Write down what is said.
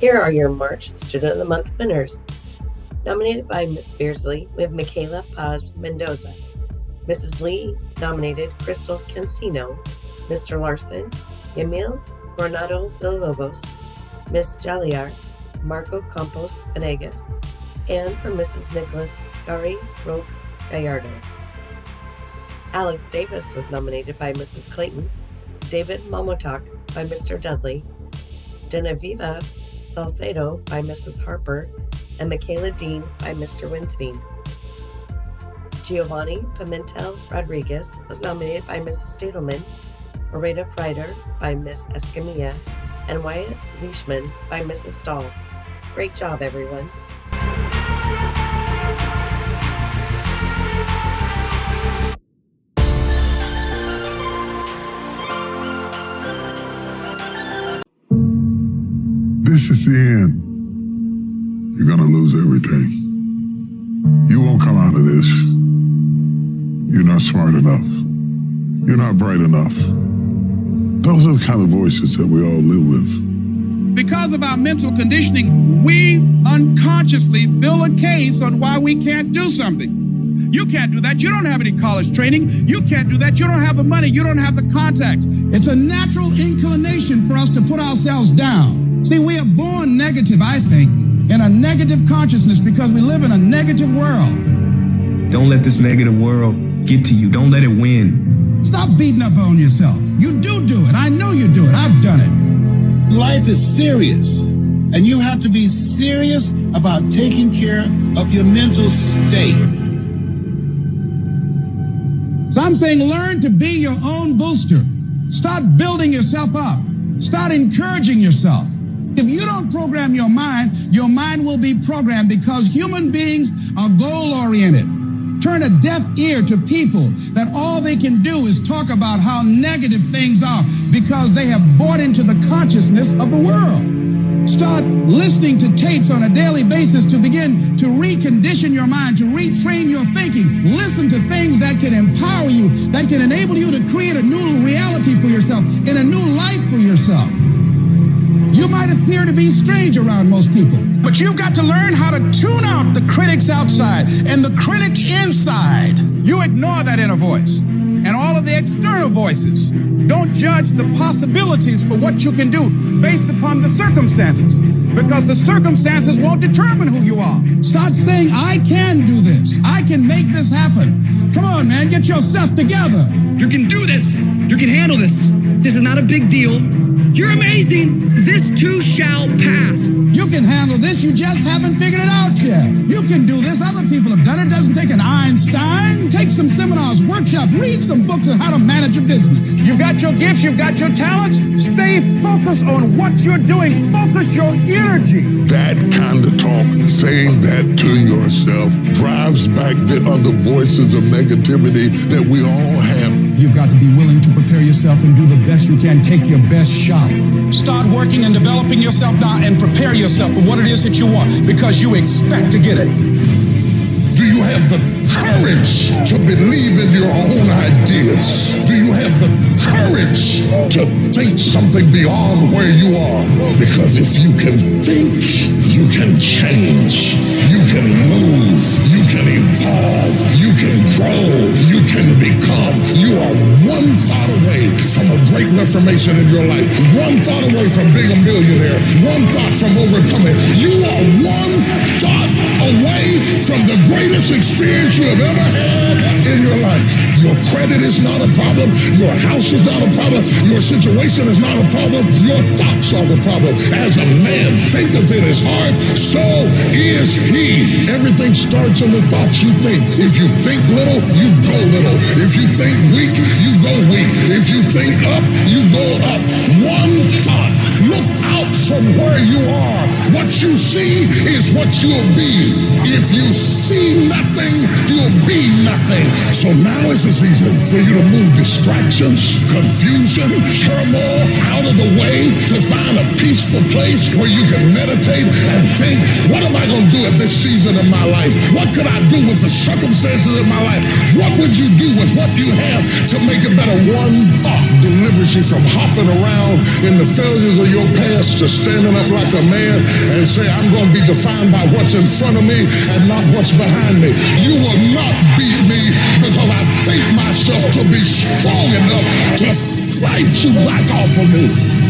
Here are your March Student of the Month winners. Nominated by Ms. Beardsley, we have Michaela Paz Mendoza. Mrs. Lee nominated Crystal Cancino. Mr. Larson, Emil Coronado Villalobos. Ms. Jaliar, Marco Campos Venegas. And for Mrs. Nicholas, Gary Roque Gallardo. Alex Davis was nominated by Mrs. Clayton. David Mamotok by Mr. Dudley. Genevieve Salcedo by Mrs. Harper. And Michaela Dean by Mr. Winsbean. Giovanni Pimentel Rodriguez was nominated by Mrs. Stadelman, Loretta Freider by Miss Escamilla, and Wyatt Leishman by Mrs. Stahl. Great job, everyone. This is the end. You're gonna lose everything. You won't come out of this. You're not smart enough. You're not bright enough. Those are the kind of voices that we all live with. Because of our mental conditioning, we unconsciously build a case on why we can't do something. You can't do that. You don't have any college training. You can't do that. You don't have the money. You don't have the contacts. It's a natural inclination for us to put ourselves down. See, we are born negative, I think, in a negative consciousness because we live in a negative world. Don't let this negative world get to you. Don't let it win. Stop beating up on yourself. You do it. I know you do it. I've done it. Life is serious, and you have to be serious about taking care of your mental state. So I'm saying learn to be your own booster. Start building yourself up. Start encouraging yourself. If you don't program your mind will be programmed because human beings are goal-oriented. Turn a deaf ear to people that all they can do is talk about how negative things are because they have bought into the consciousness of the world. Start listening to tapes on a daily basis to begin to recondition your mind, to retrain your thinking. Listen to things that can empower you, that can enable you to create a new reality for yourself, and a new life for yourself. You might appear to be strange around most people, but you've got to learn how to tune out the critics outside and the critic inside. You ignore that inner voice and all of the external voices. Don't judge the possibilities for what you can do based upon the circumstances, because the circumstances won't determine who you are. Start saying, I can do this. I can make this happen. Come on, man, get yourself together. You can do this. You can handle this. This is not a big deal. You're amazing. This too shall pass. You can handle this. You just haven't figured it out yet. You can do this. Other people have done it. Doesn't take an Einstein. Take some seminars, workshop, read some books on how to manage a business. You've got your gifts. You've got your talents. Stay focused on what you're doing. Focus your energy. That kind of talk, saying that to yourself, drives back the other voices of negativity that we all have. You've got to be willing to prepare yourself and do the best you can. Take your best shot. Start working and developing yourself now and prepare yourself for what it is that you want, because you expect to get it. Do you have the courage to believe in your own ideas? Do you have the courage to think something beyond where you are? Because if you can think, you can change, you can move, you can evolve, you can grow, you can become. You are one thought away from a great reformation in your life, one thought away from being a millionaire, one thought from overcoming. You are one thought away from the greatest experience you have ever had in your life. Your credit is not a problem. Your house is not a problem. Your situation is not a problem. Your thoughts are the problem. As a man thinketh in his heart, so is he. Everything starts in the thoughts you think. If you think little, you go little. If you think weak, you go weak. If you think up, you go up. One thought. Look out from where you are. What you see is what you'll be. If you see nothing, you'll be nothing. So now is the season for you to move distractions, confusion, turmoil out of the way to find a peaceful place where you can meditate and think, what am I going to do at this season of my life? What could I do with the circumstances of my life? What would you do with what you have to make it better? One thought delivers you from hopping around in the failures of your past to standing up like a man and say, I'm going to be defined by what's in front of me and not what's behind me. You will not beat me because I think myself to be strong enough to fight you back off of me.